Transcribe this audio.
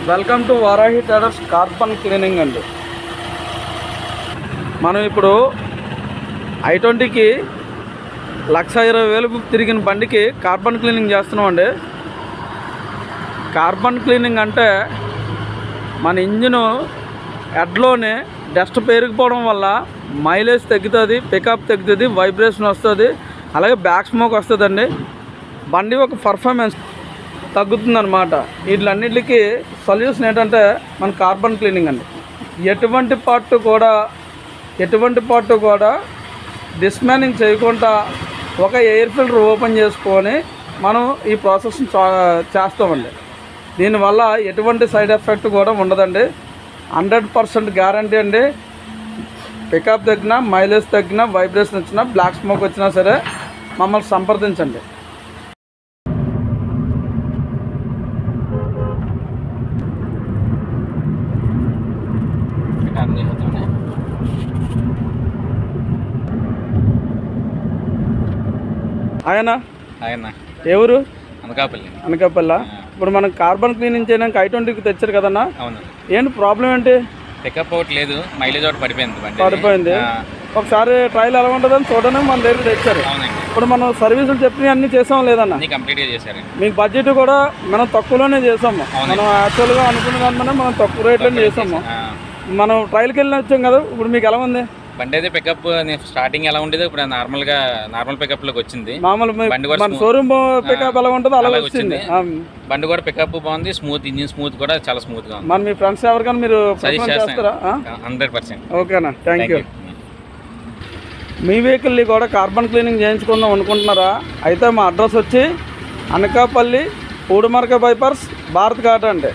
Welcome to Varahi traders carbon cleaning అండి. మనం ఇప్పుడు i20కి 1,20,000 తిరిగిన బండికి కార్బన్ క్లీనింగ్ చేస్తున్నాం అండి. కార్బన్ క్లీనింగ్ అంటే మన ఇంజిన్ హెడ్లోనే డస్ట్ పెరిగిపోవడం వల్ల మైలేజ్ తగ్గుతుంది, పికప్ తగ్గుతుంది, వైబ్రేషన్ వస్తుంది, అలాగే బ్యాక్ స్మోక్ వస్తుందండి. బండి ఒక పర్ఫార్మెన్స్ తగ్గుతుందన్నమాట. వీటిలన్నిటికీ సొల్యూషన్ ఏంటంటే మన కార్బన్ క్లీనింగ్ అండి. ఎటువంటి పార్ట్ కూడా డిస్మానింగ్ చేయకుండా ఒక ఎయిర్ ఫిల్టర్ ఓపెన్ చేసుకొని మనం ఈ ప్రాసెస్ని చేస్తామండి. దీనివల్ల ఎటువంటి సైడ్ ఎఫెక్ట్ కూడా ఉండదండి. 100% గ్యారంటీ అండి. పికప్ తగ్గినా, మైలేజ్ తగ్గినా, వైబ్రేషన్ వచ్చినా, బ్లాక్ స్మోక్ వచ్చినా సరే మమ్మల్ని సంప్రదించండి. ఆయన ఎవరు? అనకాపల్లి. ఇప్పుడు మనం కార్బన్ క్లీనింగ్ చేయడానికి i20కి తెచ్చారు కదన్నా. అవును. ఏంటి ప్రాబ్లం ఏంటి? పికప్ ఒకటి లేదు, మైలేజ్ ఒకటి పడిపోయింది. ఒకసారి ట్రయల్ ఎలా ఉంటుందని చూడడానికి మన దగ్గర తెచ్చారు. ఇప్పుడు మనం సర్వీసులు చెప్పినవి అన్నీ చేసాం లేదన్నా? కంప్లీట్గా చేశారు. మీకు బడ్జెట్ కూడా మనం తక్కువలోనే చేసాము. మనం యాక్చువల్గా అనుకున్న దానిలోనే మనం తక్కువ రేట్లోనే చేసాము. మనం ట్రయల్కి వెళ్ళి వచ్చాం కదా. ఇప్పుడు మీకు ఎలా ఉంది బండి? అయితే పికప్ స్టార్టింగ్ ఎలా ఉండేది, ఇప్పుడు నార్మల్ పికప్ లోకి వచ్చింది. మామూలు షోరూమ్ పికప్ ఎలా ఉంటుందో అలా వచ్చింది. బండి కూడా పికప్ బాగుంది, స్మూత్, ఇంజిన్ స్మూత్ కూడా చాలా స్మూత్ గా ఉంది. మరి మీ ఫ్రెండ్స్ ఎవరికైనా మీరు సజెస్ట్ చేస్తారా? 100%. ఓకేనా, థ్యాంక్ యూ. మీ వెహికల్ని కూడా కార్బన్ క్లీనింగ్ చేయించుకుందాం అనుకుంటున్నారా? అయితే మా అడ్రస్ వచ్చి అనకాపల్లి పూడిమరక బైపాస్ భారత్ ఘాట్ అండి.